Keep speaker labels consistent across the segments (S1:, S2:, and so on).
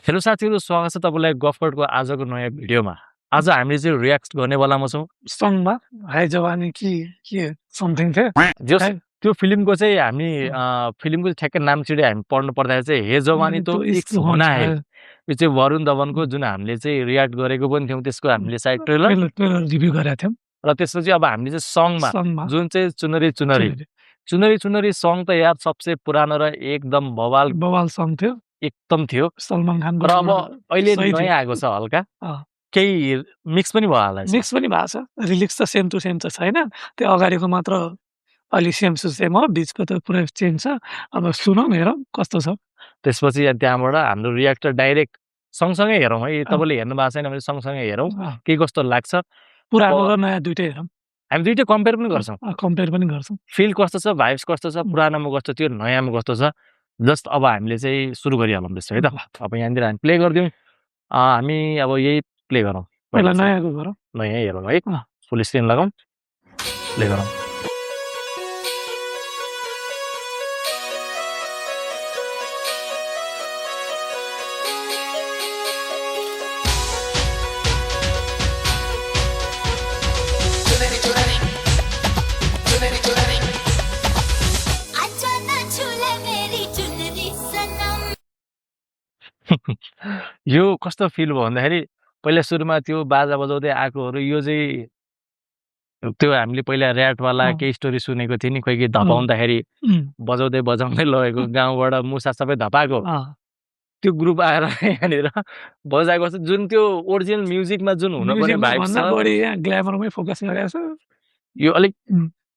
S1: Hello साथीहरू, स्वागत छ तपाईँलाई गफकटको आजको नयाँ भिडियोमा। आज हामीले चाहिँ रियाक्ट गर्नेवालामा छौँ।
S2: सङमा हाय जवानी के समथिङ थियो
S1: त्यो फिल्मको चाहिँ हामी फिल्मको ठ्याक्कै नाम चिडे हामी पढ्नु पर्दाखेरि चाहिँ हे जवानी तो इश्क होना है। यो चाहिँ वरुण धवनको जुन हामीले चाहिँ रियाक्ट गरेको पनि थियौँ, त्यसको हामीले साइड ट्रेलर
S2: रिभ्यू गरेका थियौँ।
S1: र त्यसपछि अब हामीले चाहिँ सङमा जुन चाहिँ चुनरी चुनरी चुनरी चुनरी सङ त यार सबसे पुरानो र एकदम बवाल सङ थियो, एकदम थियो सलमान खानको। र अब अहिले नयाँ आएको छ हल्का केही मिक्स पनि भयो होला।
S2: मिक्स पनि भएको छ, रिलिक्स त सेम टु सेम त छैन, त्यो अगाडिको मात्र अलि सेम टु सेम हो, बिचको त पुरै चेन्ज छ। अब सुनौँ, हेरौँ कस्तो छ।
S1: त्यसपछि त्यहाँबाट हाम्रो रियाक्टर डाइरेक्ट सँगसँगै हेरौँ है। तपाईँले हेर्नु भएको छैन भने सँगसँगै हेरौँ के कस्तो लाग्छ।
S2: पुरानो र नयाँ दुइटै हेरौँ,
S1: हामी दुइटै कम्पेयर पनि गर्छौँ। फिल कस्तो छ, भाइब्स कस्तो छ, पुरानोमा कस्तो थियो, नयाँमा कस्तो छ। जस्ट अब हामीले चाहिँ सुरु गरिहालौँ त्यसो है त। अब यहाँनिर हामी प्ले गरिदिउँ। हामी अब यही प्ले गरौँ,
S2: पहिला नयाँको गरौँ,
S1: नयाँ हेरौँ है। फुल स्क्रिन लगाउँ, प्ले गरौँ। यो कस्तो फिल भयो भन्दाखेरि पहिला सुरुमा त्यो बाजा बजाउँदै आएकोहरू, यो चाहिँ त्यो हामीले पहिला ऱ्याटवाला केही स्टोरी सुनेको थियो नि, कोही धपाउँदाखेरि बजाउँदै लगेको गाउँबाट मुसा सबै धपाएको त्यो ग्रुप आएर यहाँनिर बजाएको छ। जुन त्यो ओरिजिनल म्युजिकमा जुन हुनुपर्ने भाइब छ,
S2: ग्ल्यामरमै फोकस गरेको छ।
S1: यो अलिक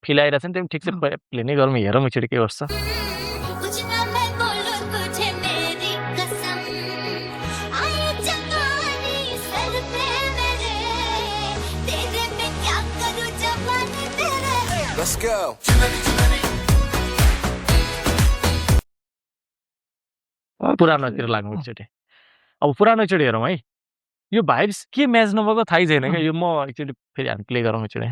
S1: फिल आइरहेको छ नि, त्यो ठिक से प्ले नै गरौँ, हेरौँ एकचोटि के गर्छ। Let's go. पुरानोतिर लाग्नु एकचोटि। अब पुरानो एकचोटि हेरौँ है। यो भाइब्स के म्याच नभएको थाहै छैन क्या। यो म एकचोटि फेरि हामी प्ले गरौँ एकचोटि।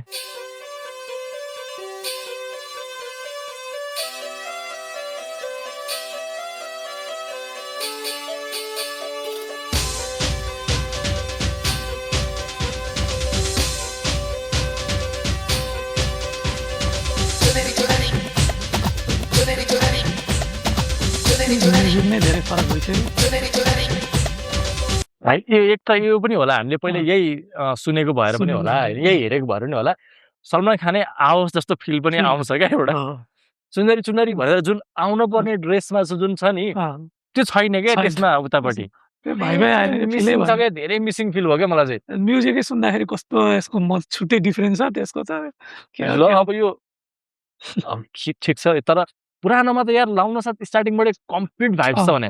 S2: धेरै फरक भइसक्यो
S1: भाइ। यो एक त यो पनि होला, हामीले पहिला यही सुनेको भएर पनि होला, यही हेरेको भएर पनि होला। सलमान खानै आओस् जस्तो फिल पनि आउँछ क्या। एउटा चुनरी चुनरी भनेर जुन आउनु पर्ने ड्रेसमा जुन छ नि, त्यो छैन क्या त्यसमा उतापट्टि। धेरै मिसिङ फिल भयो क्या मलाई चाहिँ।
S2: म्युजिकै सुन्दाखेरि कस्तो यसको छुट्टै डिफरेन्स छ त्यसको त।
S1: अब यो ठिक छ, तर पुरानोमा त यार लाउन साथ स्टार्टिङबाटै कम्प्लिट भाइब्स छ भने,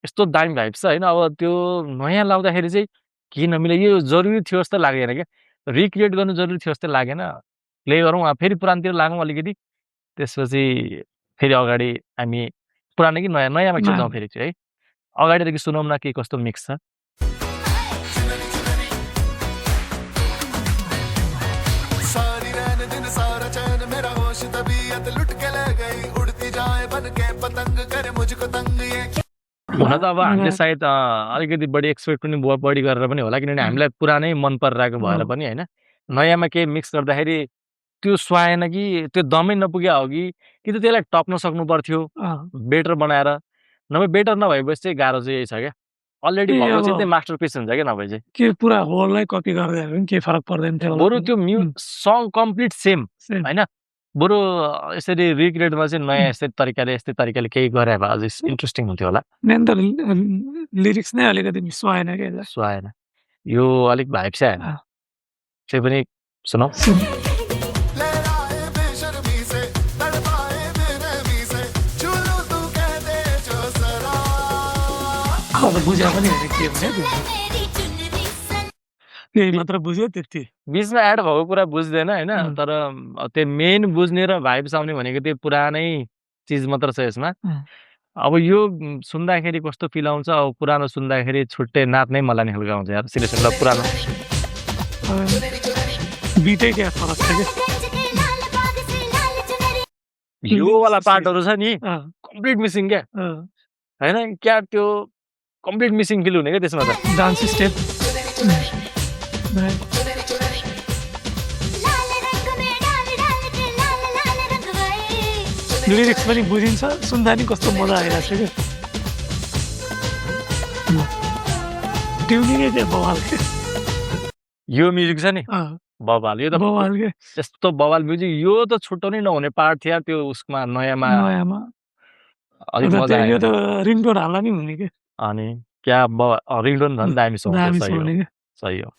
S1: यस्तो दामी भाइब्स छ होइन। अब त्यो नयाँ लाउँदाखेरि चाहिँ के नमिले, यो जरुरी थियो जस्तो लागेन क्या। रिक्रिएट गर्नु जरुरी थियो जस्तो लागेन। प्ले गरौँ, फेरि पुरानोतिर लागौँ अलिकति, त्यसपछि फेरि अगाडि हामी पुरानो कि नयाँमा खिच्छौँ फेरि चाहिँ है। अगाडिदेखि सुनौँ न के कस्तो मिक्स छ। हुन त अब हामीले सायद अलिकति बढी एक्सपेक्ट पनि बढी गरेर पनि होला, किनभने हामीलाई पुरानै मन परिरहेको भएर पनि होइन। नयाँमा केही मिक्स गर्दाखेरि त्यो सुहाएन कि त्यो दमै नपुग्या हो कि त त्यसलाई टप्न सक्नु पर्थ्यो बेटर बनाएर। नभए बेटर नभएपछि चाहिँ गाह्रो चाहिँ यही छ क्या। अलरेडी भएको चाहिँ त्यही मास्टरपिस हुन्छ क्या। नभए चाहिँ
S2: के पुरा होललाई कपी गर्दा पनि केही फरक पर्दैन थियो।
S1: बरु त्यो सङ कम्प्लिट सेम होइन, बरु यसरी रिक्रिएटमा चाहिँ नयाँ यस्तै तरिकाले केही गरे भए अझै इन्ट्रेस्टिङ हुन्थ्यो होला।
S2: मेन त लिरिक्स नै अलिकति सुहाएन क्या।
S1: सुहाएन, यो अलिक भाइब चाहिँ आएन। त्यही पनि सुनौ।
S2: बुझ्या पनि के भने त्यही मात्र बुझ्यो, त्यति
S1: बिचमा एड भएको कुरा बुझ्दैन होइन। तर त्यो मेन बुझ्ने र भाइब्स आउने भनेको त्यो पुरानै चिज मात्र छ यसमा। अब यो सुन्दाखेरि कस्तो फिल आउँछ, अब पुरानो सुन्दाखेरि छुट्टै नाच्नै मलाई नि खालको आउँछ यार। सिरियसली पुरानो
S2: बिटै क्या फरक छ क्या।
S1: यो वाला पार्टहरु छ नि कम्प्लिट मिसिङ क्या हैन। क्या त्यो कम्प्लिट मिसिङ फिल हुने क्या त्यसमा त
S2: डान्स स्टेप लिरिक्स पनि बुझिन्छ सुन्दा नि कस्तो मजा आइरहेको छ क्या ट्युनिङै चाहिँ बवाल के
S1: यो म्युजिक छ नि बवाल यो त
S2: बवाल के
S1: त्यस्तो बवाल म्युजिक यो त छुट्याउनै नहुने पार्ट थियो त्यो उसमा नयाँमा अलिक मजा
S2: यो
S1: आयो
S2: त रिङटोन हाल्दा नि हुने के
S1: अनि क्या रिङटोन झन् दामी सही
S2: दामी
S1: हो
S2: सुन्ने के
S1: सही हो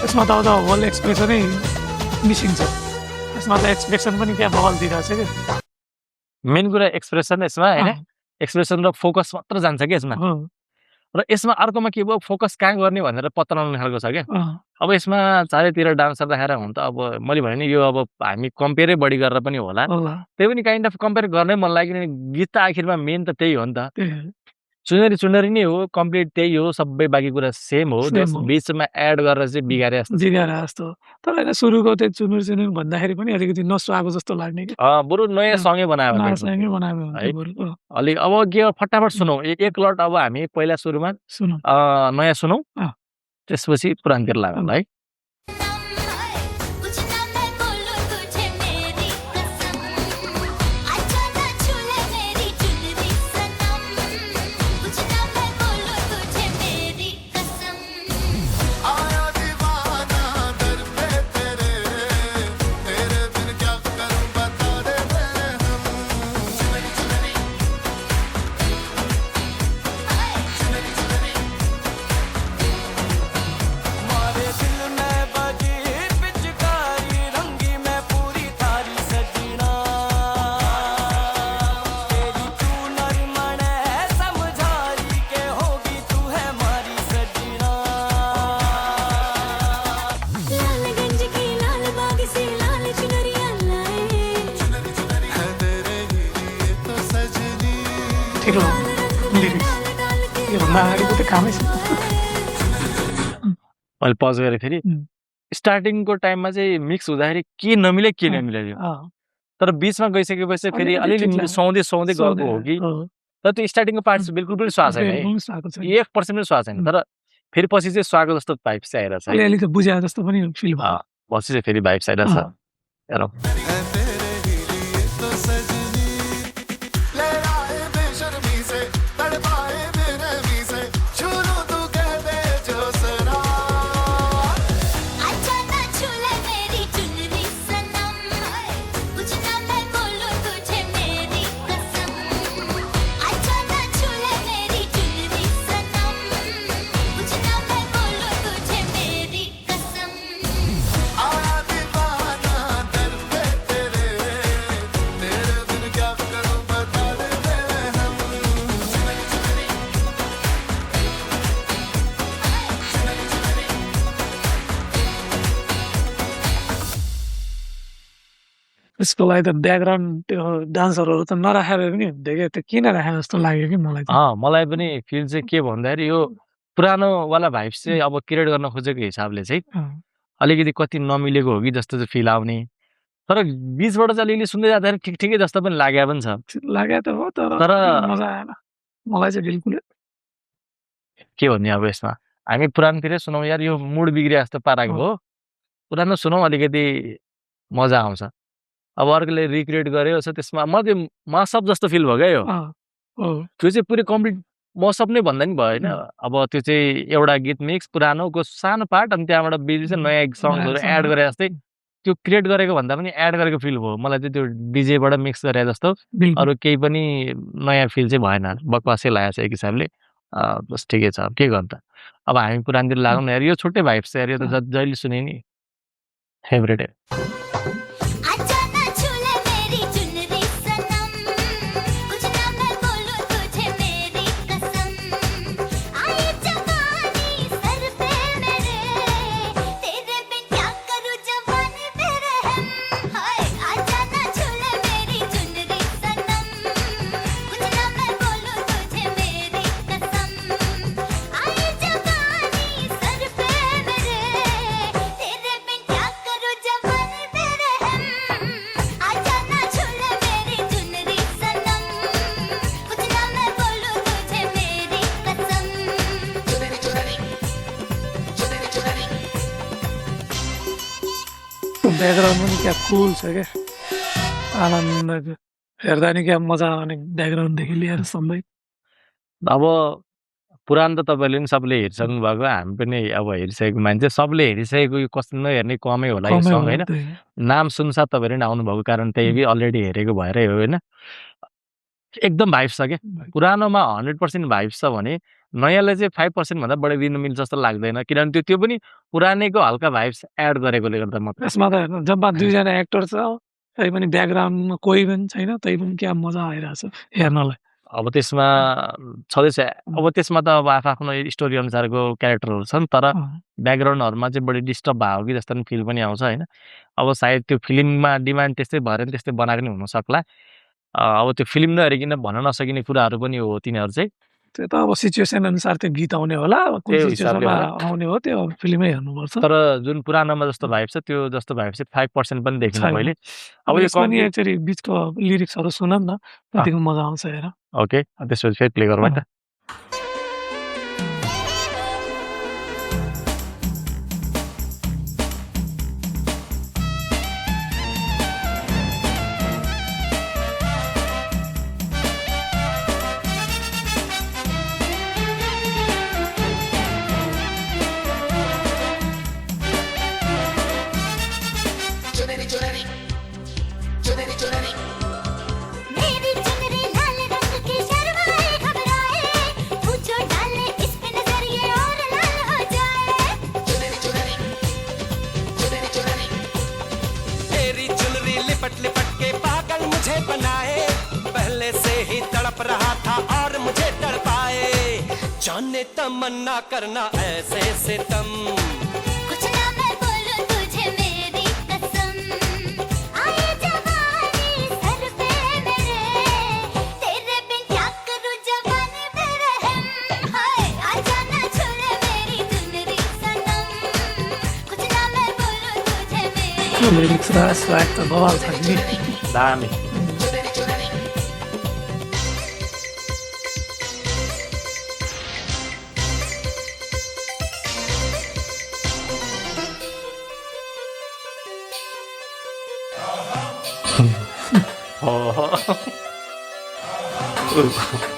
S2: यसमा त अब होल एक्सप्रेसनै मिसिङ छ यसमा त एक्सप्रेसन पनि क्या बवाल दिइरहेको छ कि
S1: मेन कुरा एक्सप्रेसन यसमा होइन एक्सप्रेसन र फोकस मात्र जान्छ कि यसमा र यसमा अर्कोमा के भयो फोकस कहाँ गर्ने भनेर पत्ता लगाउने खालको छ क्या अब यसमा चारैतिर डान्सर राखेर हुन त अब मैले भने नि यो अब हामी कम्पेयरै बढी गरेर पनि होला त्यही पनि काइन्ड अफ कम्पेयर गर्नै मन लाग्यो किनभने गीत त आखिरमा मेन त त्यही हो नि त चुनरी चुनरी नै हो कम्प्लिट त्यही हो सबै बाँकी कुरा सेम हो बिचमा एड गरेर चाहिँ बिगारे
S2: जस्तो तर होइन सुरुको त्यो चुनुर चुनुर भन्दाखेरि पनि अलिकति नसुहाएको जस्तो लाग्ने कि
S1: बरु नयाँ सँगै बनायो
S2: अलिक
S1: अब के फटाफट सुनौ एक लट अब हामी पहिला सुरुमा नयाँ सुनौ त्यसपछि पुरानतिर लाग्छ है मैले पज गरेँ फेरि स्टार्टिङको टाइममा चाहिँ मिक्स हुँदाखेरि के नमिल्यो तर बिचमा गइसकेपछि फेरि अलिअलि सुहाउँदै गएको हो कि तर त्यो स्टार्टिङको पार्ट बिल्कुल पनि स्वाद छैन 1% पनि स्वाद छैन तर फेरि पछि चाहिँ स्वागत जस्तो भाइब्स आइरहेछ
S2: बुझाए जस्तो पनि फिल भयो
S1: पछि चाहिँ फेरि भाइब्स आइरहेछ हेरौँ
S2: त्यसको लागि त ब्याकग्राउन्ड त्यो डान्सरहरू त नराखेर पनि हुन्थ्यो क्या त्यो किन राखे जस्तो लाग्यो कि मलाई
S1: मलाई पनि फिल चाहिँ के भन्दाखेरि यो पुरानोवाला भाइब्स चाहिँ अब क्रिएट गर्न खोजेको हिसाबले चाहिँ अलिकति कति नमिलेको हो कि जस्तो चाहिँ फिल आउने तर बिचबाट चाहिँ अलिअलि सुन्दै जाँदाखेरि ठिक ठिकै जस्तो पनि लागे पनि छ
S2: लागे त हो तर मजा आएन मलाई चाहिँ बिल्कुल
S1: के भन्ने अब यसमा हामी पुरानतिरै सुनौँ यार यो मुड बिग्रिया जस्तो पाराको हो पुरानो सुनौँ अलिकति मजा आउँछ अब अर्कोले रिक्रिएट गर्यो त्यसमा म त्यो मसअप जस्तो फिल भयो क्या यो त्यो चाहिँ पुरै कम्प्लिट मसअप नै भन्दा नि भयो होइन अब त्यो चाहिँ एउटा गीत मिक्स पुरानोको सानो पार्ट अनि त्यहाँबाट बिच चाहिँ नयाँ सङ्गहरू एड गरे जस्तै त्यो क्रिएट गरेको भन्दा पनि एड गरेको फिल भयो मलाई चाहिँ त्यो डिजेबाट मिक्स गरे जस्तो अरू केही पनि नयाँ फिल चाहिँ भएन बकवासै लागेको छ एक हिसाबले बस ठिकै छ के गर्नु त अब हामी पुरानतिर लागौँ न यार यो छुट्टै भाइब्स छ यार यो त जहिले सुने नि फेभरेट
S2: ब्याकग्राउन्ड पनि क्या कुल छ क्या आनन्दको हेर्दा नि क्या मजा आउने ब्याकग्राउन्डदेखि लिएर सबै
S1: अब पुरानो त तपाईँले पनि सबले हेरिसक्नु भएको हामी पनि अब हेरिसकेको मान्छे सबले हेरिसकेको यो कस्तो नहेर्ने कमै होला यो सङ होइन नाम सुनसाथ तपाईँहरू पनि आउनुभएको कारण त्यही कि अलरेडी हेरेको भएरै हो होइन एकदम भाइब्स छ क्या पुरानोमा 100% भाइब्स छ भने नयाँले चाहिँ 5% भन्दा बढी दिन मिल्छ जस्तो लाग्दैन किनभने त्यो पनि पुरानैको हल्का भाइब्स एड गरेकोले गर्दा मात्र
S2: यसमा त हेर्नु जम्मा दुईजना एक्टर छ तै पनि ब्याकग्राउन्डमा कोही पनि छैन तै पनि क्या मजा आइरहेछ हेर्नलाई
S1: अब त्यसमा छँदैछ अब त्यसमा त अब आफ्नो स्टोरी अनुसारको क्यारेक्टरहरू छन् तर ब्याकग्राउन्डहरूमा चाहिँ बढी डिस्टर्ब भएको कि जस्तो फिल पनि आउँछ होइन अब सायद त्यो फिल्ममा डिमान्ड त्यस्तै भएर त्यस्तै बनाएको नि हुनसक्ला अब त्यो फिल्म नहेरिकन भन्न नसकिने कुराहरू पनि हो तिनीहरू चाहिँ
S2: त्यो त अब सिचुएसन अनुसार त्यो गीत आउने होला कुन सिचुएसनमा आउने हो त्यो फिल्मै हेर्नुपर्छ
S1: तर जुन पुरानोमा जस्तो भाइब छ त्यो जस्तो भाइब चाहिँ 5% पनि देखिन मैले
S2: अब यसमा नि एक्चुअली बिचको लिरिक्सहरू सुनौँ न कतिको मजा आउँछ हेर
S1: ओके त्यसपछि फेरि प्ले गरौँ है त
S3: जाने तमन्ना करना ऐसे सितम
S4: कुछ ना मैं बोलूं तुझे मेरी कसम आए जवानी सर पे मेरे तेरे बिन क्या करूं जवानी पे रहम हाय आजा ना छोड़े मेरी चुनरी सनम कुछ ना मैं बोलूं तुझे मेरी
S2: लिरिक्स र स्वाग त बवाल छ नि
S1: दामी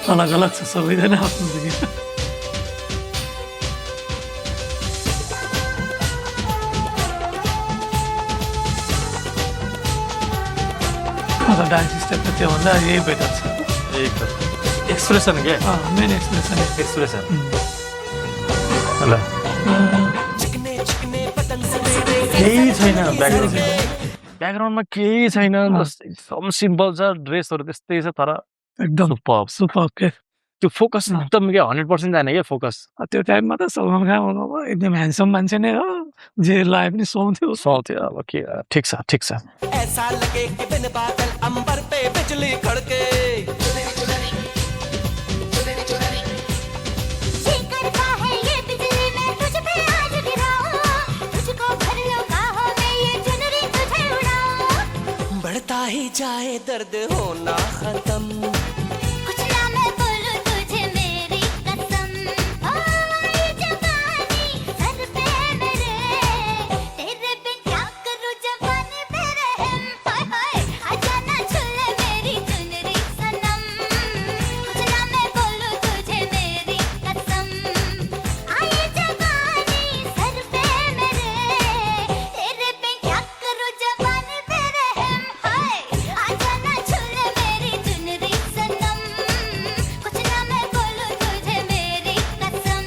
S2: अलग अलग छ सबैजना आफ्नो दिदी डान्स स्टेप त त्योभन्दा यही बेटर छ
S1: एक्सप्रेसन के
S2: मेन एक्सप्रेसन
S1: एक्सप्रेसन ल केही छैन ब्याकग्राउन्डमा केही छैन एकदम सिम्पल छ ड्रेसहरू त्यस्तै छ तर
S2: एकदम सुपर के
S1: त्यो फोकस एकदम क्या 100% जाने क्या फोकस
S2: त्यो टाइममा त सलमान खान एकदम ह्यान्डसम मान्छे नै हो जे लाइफ पनि सुहाउँथ्यो
S1: अब के ठिक छ
S3: ऐसा लगे कि बिन बादल अंबर पे बिजली खड़के बढ़ता ही जाए दर्द होना खत्म
S4: कुछ ना मैं बोलूं तुझे मेरी कसम आए जवानी सर पे मेरे तेरे बिन क्या करूं जवानी पे रहम हाय हाय आजा ना छुले मेरी चुनरी सनम कुछ ना मैं बोलूं तुझे मेरी कसम आए जवानी सर पे मेरे तेरे बिन क्या करूं जवानी पे रहम हाय आजा ना छुले मेरी चुनरी सनम कुछ ना मैं बोलूं तुझे मेरी कसम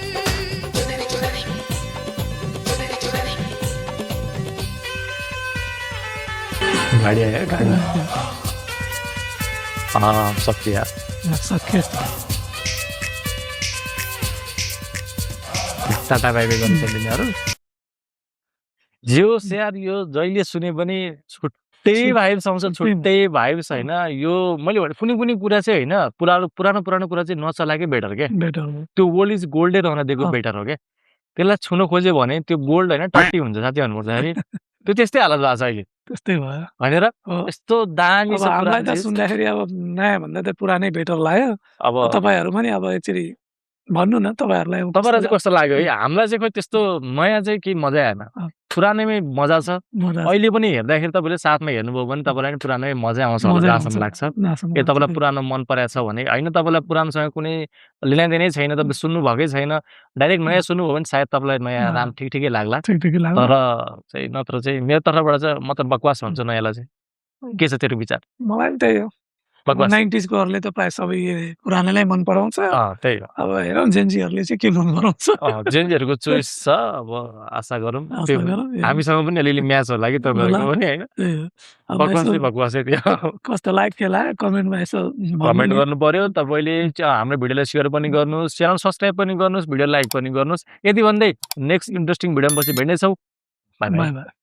S1: गाडी आयो गाडी सक्यो यार
S2: सक्यो
S1: टाटा बाइबाई गर्नु तिनीहरू जियोस् यार यो जहिले सुने पनि छुट्टै भाइब्स आउँछ छुट्टै भाइब्स होइन यो मैले भने कुनै कुरा चाहिँ होइन पुरानो कुरा चाहिँ नचलाएकै बेटर के
S2: बेटर
S1: त्यो वर्ल्ड इज गोल्डै रहन दिएको बेटर हो क्या त्यसलाई छुन खोज्यो भने त्यो गोल्ड होइन टट्टी हुन्छ साथी भन्नुपर्दाखेरि त्यो त्यस्तै हालत भएको छ अहिले
S2: त्यस्तै भयो
S1: होइन र यस्तो दामी छ
S2: हामीलाई त सुन्दाखेरि अब नयाँ भन्दा त पुरानै बेटर लाग्यो
S1: अब
S2: तपाईँहरू पनि अब एकचोटि भन्नु न तपाईँहरूलाई
S1: चाहिँ कस्तो लाग्यो है हामीलाई चाहिँ खोइ त्यस्तो नयाँ चाहिँ केही मजै आएन पुरानैमै मजा छ।
S2: मजा
S1: अहिले पनि हेर्दाखेरि तपाईँले साथमा हेर्नुभयो भने तपाईँलाई पनि पुरानै मजै आउँछ होला
S2: मजा
S1: जहाँसम्म लाग्छ।
S2: जहाँसम्म
S1: ए तपाईँलाई
S2: लाग्छ।
S1: पुरानो मन परेको छ भने होइन तपाईँलाई पुरानोसँग कुनै लेनादेनै छैन, तपाईँ सुन्नुभएकै छैन, डाइरेक्ट नयाँ सुन्नुभयो भने सायद तपाईँलाई नयाँ राम ठिकै लाग्ला।
S2: ठिक लाग्यो।
S1: तर चाहिँ नत्र चाहिँ मेरो तर्फबाट चाहिँ म त बकवास भन्छु नयाँलाई चाहिँ। के छ तेरो विचार?
S2: मलाई पनि त्यही हो।
S1: बकवास।
S2: 90s कोहरूले त प्रायः सबै पुरानैलाई मन पराउँछ।
S1: त्यही हो।
S2: अब हेरौँ जेनजीहरूले चाहिँ के मन पराउँछ।
S1: जेनजीहरूको चोइस छ, अब आशा गरौँ। हामीसँग पनि अलिअलि म्याच होला कि तपाईँहरूको पनि होइन। बकवास चाहिँ बकवासै थियो।
S2: कस्तो लाग्यो कमेन्टमा यसो
S1: कमेन्ट गर्नु पर्यो। तपाईँले हाम्रो भिडियोलाई सेयर पनि गर्नुहोस्, च्यानल सब्सक्राइब पनि गर्नुहोस्, भिडियो लाइक पनि गर्नुहोस्। यति भन्दै नेक्स्ट इन्ट्रेस्टिङ भिडियोमा पछि भेट्नेछौँ। By by.